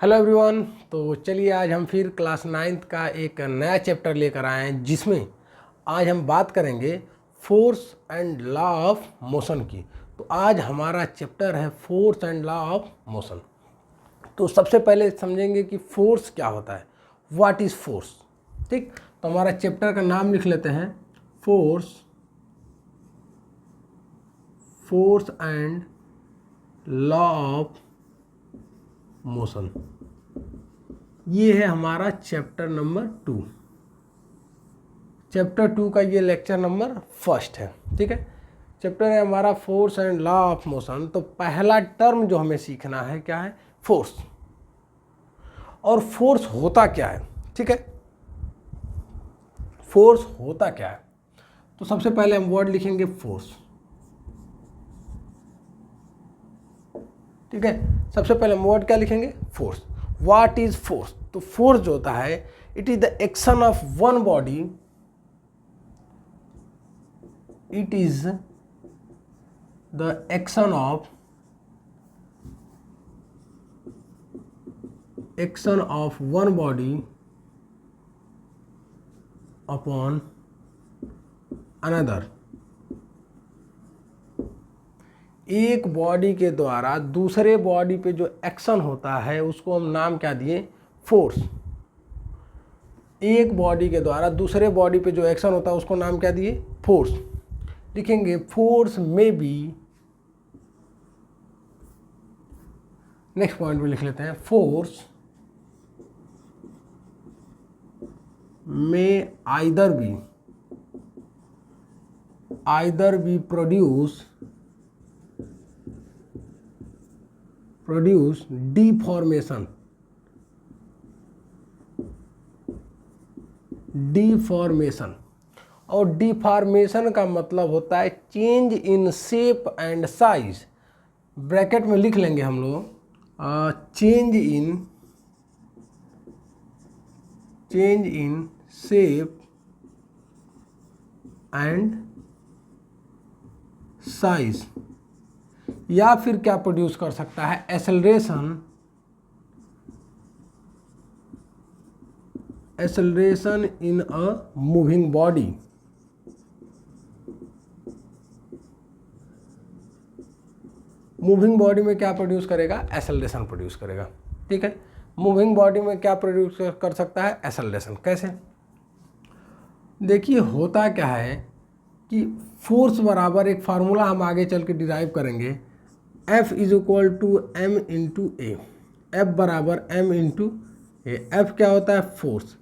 Hello everyone. तो चलिए आज हम फिर क्लास 9th का एक नया चैप्टर लेकर आए हैं, जिसमें आज हम बात करेंगे force and law of motion की। तो आज हमारा चैप्टर है force and law of motion. तो सबसे पहले समझेंगे कि फोर्स क्या होता है, व्हाट इज़ फोर्स। ठीक, तो हमारा चैप्टर का नाम लिख लेते हैं, force and law of motion. ये है हमारा चैप्टर नंबर 2। चैप्टर 2 का ये लेक्चर नंबर 1 है। ठीक है, चैप्टर है हमारा force and law of motion. तो पहला टर्म जो हमें सीखना है क्या है, फोर्स। और फोर्स होता क्या है। ठीक है, फोर्स होता क्या है। तो सबसे पहले हम वर्ड लिखेंगे फोर्स। ठीक है, सबसे पहले हम वर्ड क्या लिखेंगे, फोर्स। What is force. तो फोर्स जो होता है, it is the action of one body, it is the action of one body upon another. एक बॉडी के द्वारा दूसरे बॉडी पे जो एक्शन होता है उसको हम नाम क्या दिए, फोर्स। एक बॉडी के द्वारा दूसरे बॉडी पे जो एक्शन होता है उसको नाम क्या दिए, फोर्स। लिखेंगे फोर्स में बी, नेक्स्ट पॉइंट में लिख लेते हैं, फोर्स में आइदर बी प्रोड्यूस डिफॉर्मेशन। और डिफॉर्मेशन का मतलब होता है change in shape and size. Bracket में लिख लेंगे हम लोग, change in shape and size. या फिर क्या प्रोड्यूस कर सकता है, acceleration in a moving body. Moving body में क्या प्रोड्यूस करेगा, एक्सेलरेशन प्रोड्यूस करेगा। ठीक है, मूविंग बॉडी में क्या प्रोड्यूस कर सकता है, एक्सेलरेशन। कैसे, देखिए होता क्या है कि फोर्स बराबर एक फार्मूला हम आगे चल के डिराइव करेंगे, F is equal to M into A. F बराबर एम इंटू ए। एफ क्या होता है, फोर्स।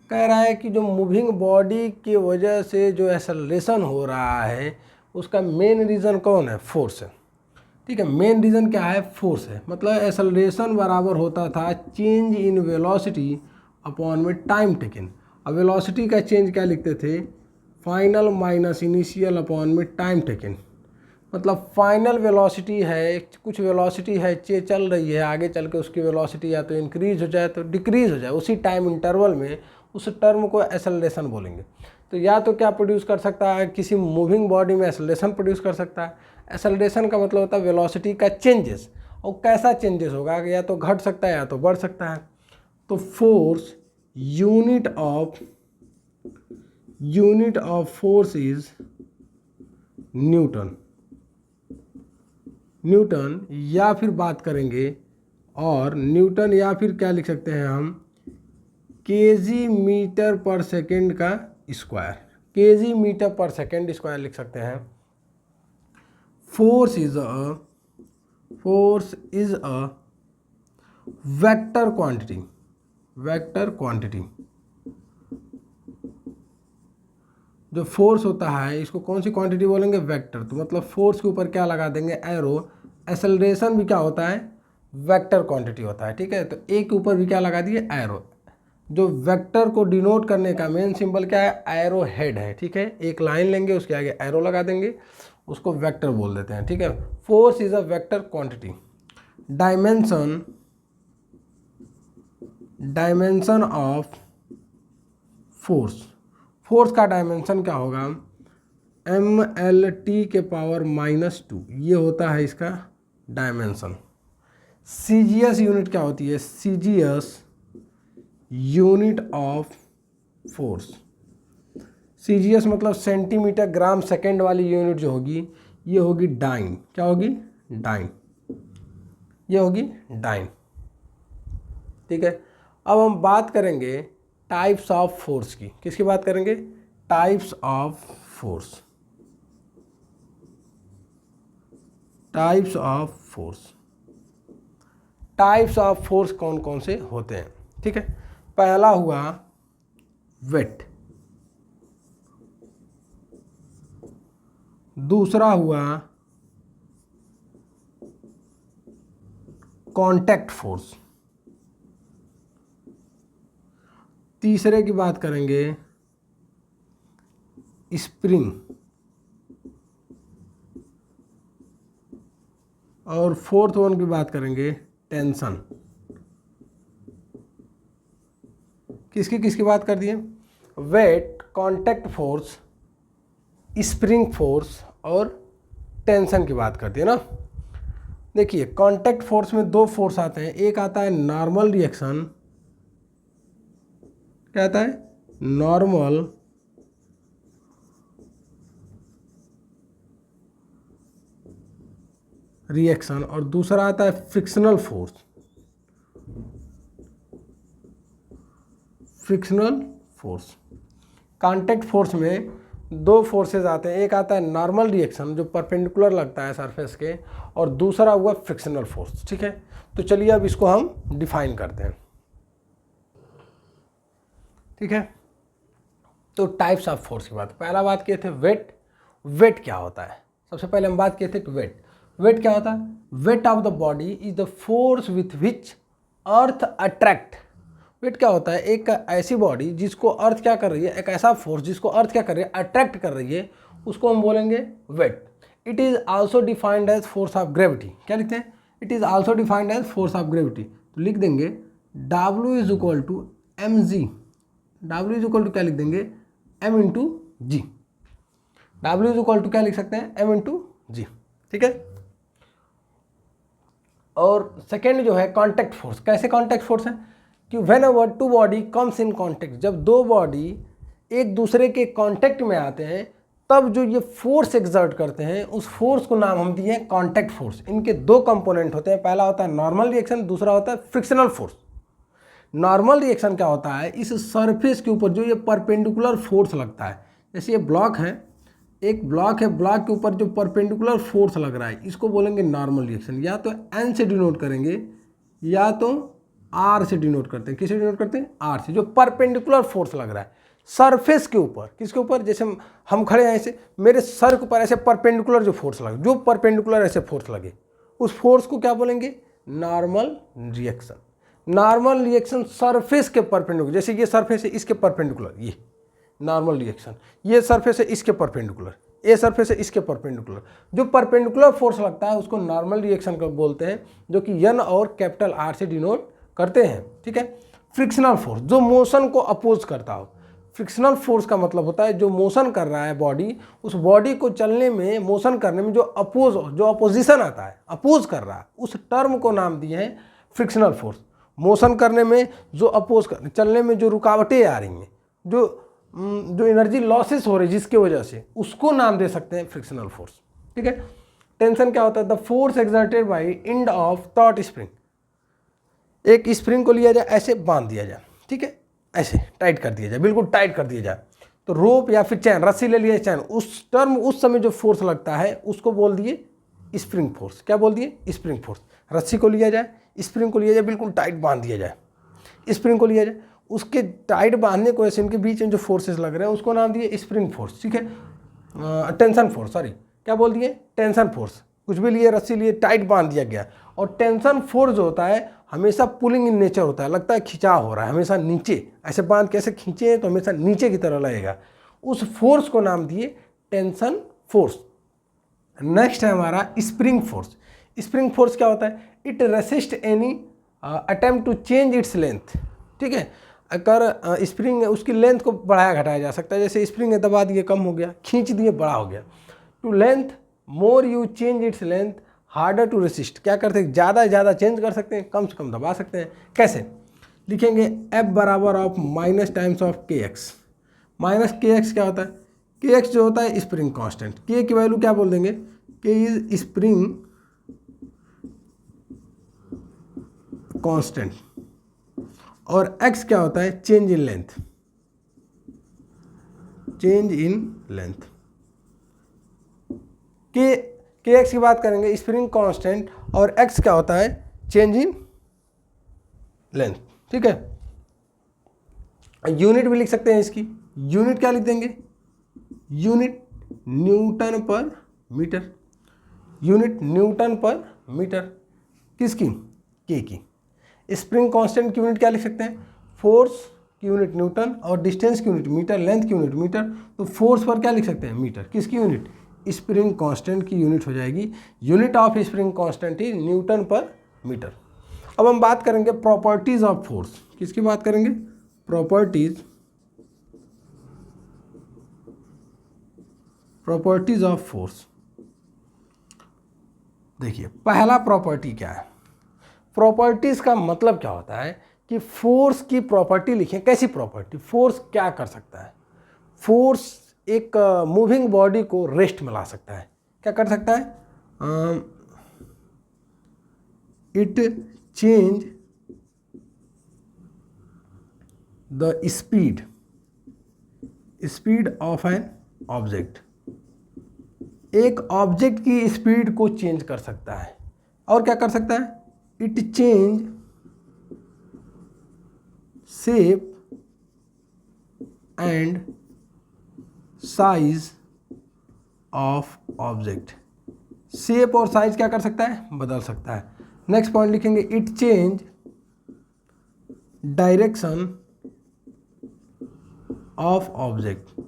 कह रहा है कि जो मूविंग बॉडी की वजह से जो एक्सेलरेशन हो रहा है उसका मेन रीज़न कौन है, फोर्स है। ठीक है, मेन रीज़न क्या है, फोर्स है। मतलब एक्सेलरेशन बराबर होता था चेंज इन वेलोसिटी अपॉन में टाइम टेकन। अब वेलोसिटी का चेंज क्या लिखते थे, फाइनल माइनस इनिशियल अपॉन में टाइम टेकन। मतलब फाइनल वेलोसिटी है, कुछ वेलोसिटी है चल रही है, आगे चल के उसकी वेलोसिटी या तो इंक्रीज हो जाए तो डिक्रीज हो जाए, उसी टाइम इंटरवल में उस टर्म को एक्सेलरेशन बोलेंगे। तो या तो क्या प्रोड्यूस कर सकता है, किसी मूविंग बॉडी में एक्सेलरेशन प्रोड्यूस कर सकता है। एक्सेलरेशन का मतलब होता है वेलोसिटी का चेंजेस, और कैसा चेंजेस होगा, या तो घट सकता है या तो बढ़ सकता है। तो force unit of force is Newton. या फिर बात करेंगे, और न्यूटन या फिर क्या लिख सकते हैं हम, केजी मीटर पर सेकेंड का स्क्वायर। केजी मीटर पर सेकेंड स्क्वायर लिख सकते हैं। Force is a vector quantity. जो फोर्स होता है इसको कौन सी क्वांटिटी बोलेंगे, वेक्टर। तो मतलब फोर्स के ऊपर क्या लगा देंगे, एरो। एक्सेलरेशन भी क्या होता है, वेक्टर क्वांटिटी होता है। ठीक है, तो ए के ऊपर भी क्या लगा दिए, एरो। जो वेक्टर को डिनोट करने का मेन सिंबल क्या है, एरो हेड है। ठीक है, एक लाइन लेंगे उसके आगे एरो लगा देंगे, उसको वेक्टर बोल देते हैं। ठीक है, force is a vector quantity. Dimension of force का डायमेंशन क्या होगा, mLT के पावर -2, ये होता है इसका डायमेंशन। सीजीएस यूनिट क्या होती है? CGS unit of force. CGS मतलब सेंटीमीटर ग्राम सेकेंड वाली यूनिट जो होगी ये होगी डाइन। क्या होगी? डाइन। ये होगी डाइन। ठीक है। अब हम बात करेंगे टाइप्स ऑफ फोर्स की। किसकी बात करेंगे? Types of force. Types of force. Types of force कौन कौन से होते हैं? ठीक है। पहला हुआ वेट, दूसरा हुआ कांटेक्ट फोर्स, तीसरे की बात करेंगे स्प्रिंग, और फोर्थ वन की बात करेंगे टेंशन। किसकी बात कर दिए? Weight, contact force, spring force और टेंशन की बात करती है ना। देखिए कांटेक्ट फोर्स में दो फोर्स आते हैं। एक आता है नॉर्मल रिएक्शन। क्या आता है? Normal reaction. और दूसरा आता है frictional force. Frictional force. Contact force में दो फोर्सेस आते हैं। एक आता है नॉर्मल रिएक्शन जो परपेंडिकुलर लगता है सरफेस के, और दूसरा हुआ फ्रिक्शनल फोर्स। ठीक है। तो चलिए अब इसको हम डिफाइन करते हैं। ठीक है। तो टाइप्स ऑफ फोर्स की बात, पहला बात किए थे वेट। वेट क्या होता है? सबसे पहले हम बात किए थे कि वेट क्या होता है? Weight of the body is the force with which earth attract. Weight क्या होता है? एक ऐसी बॉडी जिसको अर्थ क्या कर रही है, एक ऐसा फोर्स जिसको अर्थ क्या कर रही है, अट्रैक्ट कर रही है, उसको हम बोलेंगे weight. It is also defined as force of gravity. क्या लिखते हैं? It is also defined as force of gravity. तो लिख देंगे W is equal to mg। W is equal to क्या लिख देंगे? m into G. W is equal to क्या लिख सकते हैं? m into G. ठीक है। और सेकेंड जो है कॉन्टैक्ट फोर्स। कैसे कॉन्टैक्ट फोर्स है? कि whenever two body comes in contact, जब दो बॉडी एक दूसरे के कॉन्टैक्ट में आते हैं तब जो ये फोर्स एक्सर्ट करते हैं उस फोर्स को नाम हम दिए हैं कॉन्टैक्ट फोर्स। इनके दो कंपोनेंट होते हैं, पहला होता है नॉर्मल रिएक्शन, दूसरा होता है फ्रिक्शनल फोर्स। नॉर्मल रिएक्शन क्या होता है? इस सरफेस के ऊपर जो ये परपेंडिकुलर फोर्स लगता है, जैसे ये ब्लॉक है, एक ब्लॉक है, ब्लॉक के ऊपर जो परपेंडिकुलर फोर्स लग रहा है इसको बोलेंगे नॉर्मल रिएक्शन। या तो N से डिनोट करेंगे या तो R से डिनोट करते हैं। किससे डिनोट करते हैं? R से। जो परपेंडिकुलर फोर्स लग रहा है सरफेस के ऊपर। किसके ऊपर? जैसे हम खड़े हैं ऐसे, मेरे सर के ऊपर ऐसे परपेंडिकुलर जो फोर्स लगे, जो परपेंडिकुलर ऐसे फोर्स लगे, उस फोर्स को क्या बोलेंगे? Normal reaction. Normal reaction surface के परपेंडिकुलर, जैसे ये सरफेस है इसके परपेंडिकुलर, ये नॉर्मल रिएक्शन। ये सरफेस है इसके परपेंडिकुलर, ये सरफेस है इसके परपेंडिकुलर। जो परपेंडिकुलर फोर्स लगता है उसको नॉर्मल रिएक्शन को बोलते हैं, जो कि N और कैपिटल R से डिनोट करते हैं। ठीक है। फ्रिक्शनल फोर्स जो मोशन को अपोज करता हो। फ्रिक्शनल फोर्स का मतलब होता है जो मोशन कर रहा है बॉडी, उस बॉडी को चलने में, मोशन करने में जो अपोजिशन आता है, अपोज कर रहा है, उस टर्म को नाम दिए हैं फ्रिक्शनल फोर्स। मोशन करने में जो अपोज कर, चलने में जो रुकावटें आ रही हैं, जो एनर्जी लॉसेस हो रही है जिसकी वजह से, उसको नाम दे सकते हैं फ्रिक्शनल फोर्स। ठीक है। टेंशन क्या होता है? The force exerted by end of taught spring. एक स्प्रिंग को लिया जाए, ऐसे बांध दिया जाए, ठीक है, ऐसे टाइट कर दिया जाए, बिल्कुल टाइट कर दिया जाए। तो रोप या फिर चैन, रस्सी ले लिया चैन, उस समय जो फोर्स लगता है उसको बोल दिए स्प्रिंग फोर्स। क्या बोल दिए? Spring force. रस्सी को लिया जाए, स्प्रिंग को लिया जाए, बिल्कुल टाइट बांध दिया जाए, स्प्रिंग को लिया जाए, उसके टाइट बांधने को ऐसे इनके बीच में जो फोर्सेस लग रहे हैं उसको नाम दिए स्प्रिंग फोर्स। ठीक है। टेंशन फोर्स, सॉरी क्या बोल दिए? Tension force. कुछ भी लिए, रस्सी लिए, टाइट बांध दिया गया। और टेंशन फोर्स जो होता है हमेशा पुलिंग इन नेचर होता है, लगता है खिंचाव हो रहा है, हमेशा नीचे, ऐसे बांध के ऐसे खींचे तो हमेशा नीचे की तरह लगेगा। उस फोर्स को नाम दिए टेंशन फोर्स। नेक्स्ट है हमारा स्प्रिंग फोर्स। स्प्रिंग फोर्स क्या होता है? It resist any attempt to change its length. ठीक है। अगर स्प्रिंग है उसकी लेंथ को बढ़ाया घटाया जा सकता है। जैसे स्प्रिंग है, दबा दिए कम हो गया, खींच दिए बड़ा हो गया। To length more you change its length harder to resist, क्या करते हैं, ज़्यादा से ज़्यादा चेंज कर सकते हैं, कम से कम दबा सकते हैं। कैसे लिखेंगे, एफ बराबर ऑफ माइनस टाइम्स ऑफ के एक्स। माइनस के एक्स क्या होता है, के एक्स जो होता है स्प्रिंग कांस्टेंट, के की वैल्यू क्या बोल देंगे, के इज स्प्रिंग कांस्टेंट, और एक्स क्या होता है, change in length, change in length. के एक्स की बात करेंगे स्प्रिंग कांस्टेंट, और एक्स क्या होता है, चेंज इन लेंथ। ठीक है, यूनिट भी लिख सकते हैं इसकी, यूनिट क्या लिख देंगे, यूनिट न्यूटन पर मीटर, यूनिट न्यूटन पर मीटर, किसकी, के की। स्प्रिंग कांस्टेंट की यूनिट क्या लिख सकते हैं, फोर्स की यूनिट न्यूटन, और डिस्टेंस की यूनिट मीटर, लेंथ की यूनिट मीटर, तो फोर्स पर क्या लिख सकते हैं, मीटर। किसकी यूनिट, स्प्रिंग कांस्टेंट की यूनिट हो जाएगी, unit of spring constant he Newton पर मीटर। अब हम बात करेंगे प्रॉपर्टीज ऑफ फोर्स, किसकी बात करेंगे, प्रॉपर्टीज ऑफ फोर्स। देखिए पहला प्रॉपर्टी क्या है, प्रॉपर्टीज का मतलब क्या होता है कि फोर्स की प्रॉपर्टी लिखें। कैसी प्रॉपर्टी, फोर्स क्या कर सकता है, फोर्स एक मूविंग बॉडी को रेस्ट में ला सकता है, क्या कर सकता है, it change the speed of an object, एक ऑब्जेक्ट की स्पीड को चेंज कर सकता है। और क्या कर सकता है, it change shape and size of object, shape और साइज क्या कर सकता है, बदल सकता है। नेक्स्ट पॉइंट लिखेंगे, it change direction of object.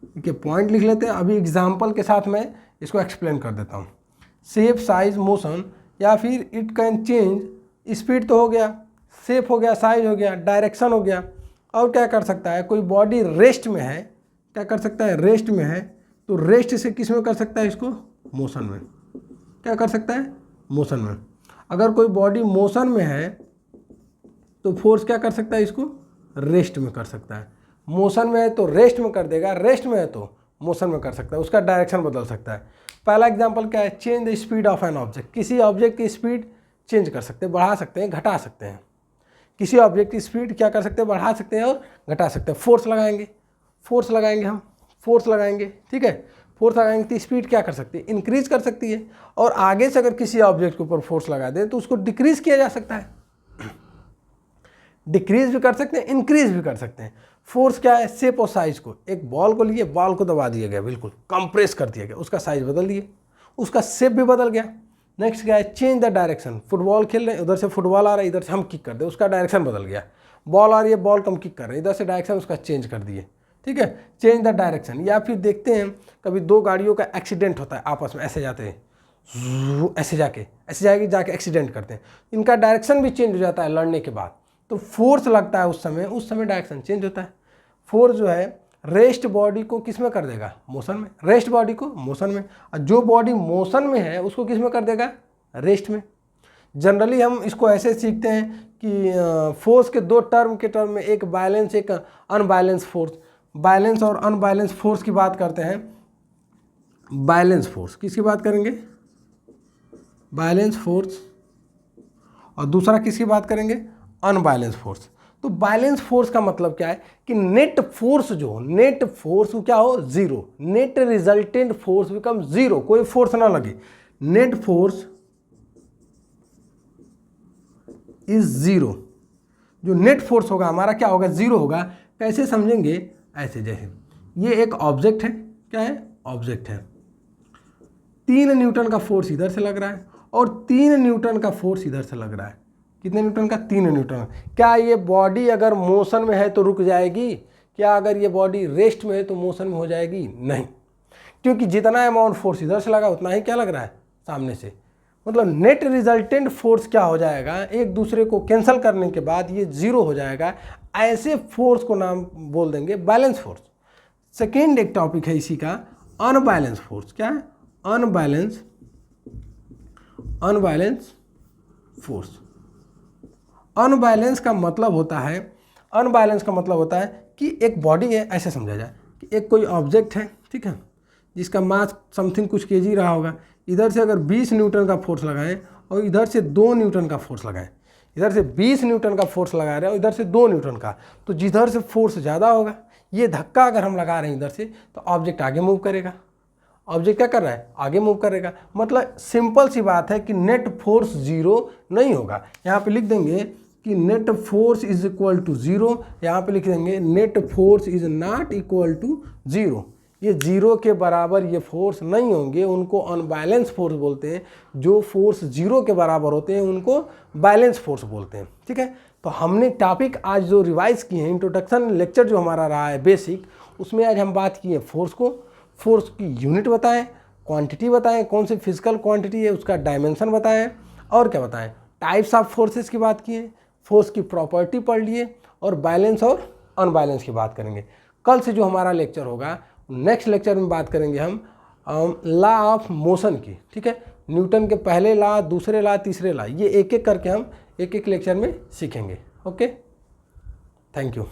देखिए पॉइंट लिख लेते हैं, अभी एग्जाम्पल के साथ मैं इसको एक्सप्लेन कर देता हूँ। शेप, साइज, मोशन, या फिर इट कैन चेंज, स्पीड तो हो गया, शेप हो गया, साइज हो गया, डायरेक्शन हो गया, और क्या कर सकता है, कोई बॉडी रेस्ट में है, क्या कर सकता है, रेस्ट में है, तो रेस्ट से किस में कर सकता है इसको, मोशन में, क्या कर सकता है, मोशन में। अगर कोई बॉडी मोशन में है तो फोर्स क्या कर सकता है, इसको रेस्ट में कर सकता है। मोशन में है तो रेस्ट में कर देगा, रेस्ट में है तो मोशन में कर सकता है, उसका डायरेक्शन बदल सकता है। पहला एग्जांपल क्या है, change the speed of an object, किसी ऑब्जेक्ट की स्पीड चेंज कर सकते हैं, बढ़ा सकते हैं, घटा सकते हैं। किसी ऑब्जेक्ट की स्पीड क्या कर सकते हैं, बढ़ा सकते हैं और घटा सकते हैं। फोर्स लगाएंगे, फोर्स लगाएंगे हम, फोर्स लगाएंगे, ठीक है, फोर्स लगाएंगे तो स्पीड क्या कर सकती है, इंक्रीज कर सकती है। और आगे से अगर किसी ऑब्जेक्ट के ऊपर फोर्स लगा दें तो उसको डिक्रीज किया जा सकता है, डिक्रीज भी कर सकते हैं, इंक्रीज भी कर सकते हैं। फोर्स क्या है, शेप और साइज को, एक बॉल को लिए, बॉल को दबा दिया गया, बिल्कुल कंप्रेस कर दिया गया, उसका साइज बदल दिए, उसका शेप भी बदल गया। नेक्स्ट क्या है, चेंज द डायरेक्शन, फुटबॉल खेल रहे हैं, उधर से फुटबॉल आ रहा है, इधर से हम किक कर दे, उसका डायरेक्शन बदल गया। बॉल आ रही है, बॉल को हम किक कर रहे हैं, इधर से डायरेक्शन उसका चेंज कर दिए, ठीक है, चेंज द डायरेक्शन। या फिर देखते हैं कभी दो गाड़ियों का एक्सीडेंट होता है, आपस में ऐसे जाते हैं, ऐसे जाके एक्सीडेंट करते हैं, इनका डायरेक्शन भी चेंज हो जाता है लड़ने के बाद, तो फोर्स लगता है उस समय डायरेक्शन चेंज होता है। फोर्स जो है रेस्ट बॉडी को किस में कर देगा, मोशन में, रेस्ट बॉडी को मोशन में, और जो बॉडी मोशन में है उसको किस में कर देगा, रेस्ट में। जनरली हम इसको ऐसे सीखते हैं कि फोर्स के दो टर्म में, एक बैलेंस, एक अनबैलेंस फोर्स। बैलेंस और अनबैलेंस फोर्स की बात करते हैं। बैलेंस फोर्स किसकी बात करेंगे, बैलेंस फोर्स, और दूसरा किसकी बात करेंगे, अनबैलेंस फोर्स। तो बैलेंस फोर्स का मतलब क्या है कि नेट फोर्स जो हो, नेट फोर्स क्या हो, zero, net resultant force become zero, कोई फोर्स ना लगे, नेट फोर्स इज जीरो। जो नेट फोर्स होगा हमारा क्या होगा, जीरो होगा। कैसे समझेंगे, ऐसे जैसे ये एक ऑब्जेक्ट है, क्या है, ऑब्जेक्ट है, 3 न्यूटन का फोर्स इधर से लग रहा है और 3 न्यूटन का फोर्स इधर से लग रहा है। कितने न्यूटन का, 3 न्यूटन। क्या ये बॉडी अगर मोशन में है तो रुक जाएगी, क्या अगर ये बॉडी रेस्ट में है तो मोशन में हो जाएगी, नहीं, क्योंकि जितना अमाउंट फोर्स इधर से लगा उतना ही क्या लग रहा है, सामने से। मतलब नेट रिजल्टेंट फोर्स क्या हो जाएगा, एक दूसरे को कैंसिल करने के बाद ये जीरो हो जाएगा। ऐसे फोर्स को नाम बोल देंगे बैलेंस फोर्स। सेकेंड एक टॉपिक है इसी का, अनबैलेंस फोर्स। क्या है, अनबैलेंस अनबैलेंस फोर्स। अनबैलेंस का मतलब होता है, अनबैलेंस का मतलब होता है कि एक बॉडी है, ऐसे समझा जाए कि एक कोई ऑब्जेक्ट है, ठीक है, जिसका मास समथिंग कुछ केजी रहा होगा, इधर से अगर 20 न्यूटन का फोर्स लगाएं और इधर से 2 न्यूटन का फोर्स लगाएं, इधर से 20 न्यूटन का फोर्स लगा रहे हैं और इधर से 2 न्यूटन का, तो जिधर से फोर्स ज़्यादा होगा, ये धक्का अगर हम लगा रहे हैं इधर से, तो ऑब्जेक्ट आगे मूव करेगा। ऑब्जेक्ट क्या कर रहा है, आगे मूव करेगा। मतलब सिंपल सी बात है कि नेट फोर्स जीरो नहीं होगा। यहाँ पे लिख देंगे कि net force is equal to zero, यहाँ पे लिख देंगे net force is not equal to zero. ये जीरो के बराबर ये फोर्स नहीं होंगे, उनको अनबैलेंस फोर्स बोलते हैं। जो फोर्स जीरो के बराबर होते हैं उनको बैलेंस फोर्स बोलते हैं, ठीक है। तो हमने टॉपिक आज जो रिवाइज किए हैं, इंट्रोडक्शन लेक्चर जो हमारा रहा है बेसिक, उसमें आज हम बात किए फोर्स को, फोर्स की यूनिट बताएं, क्वांटिटी बताएं, कौन सी फिजिकल क्वांटिटी है उसका डायमेंशन बताएं, और क्या बताएं, टाइप्स ऑफ फोर्सेस की बात किए, फोर्स की प्रॉपर्टी पढ़ लिए, और बैलेंस और अनबैलेंस की बात करेंगे। कल से जो हमारा लेक्चर होगा, नेक्स्ट लेक्चर में बात करेंगे हम लॉ ऑफ मोशन की, ठीक है। न्यूटन के पहले लॉ, दूसरे लॉ, तीसरे लॉ, ये एक एक करके हम एक एक लेक्चर में सीखेंगे। Okay, thank you.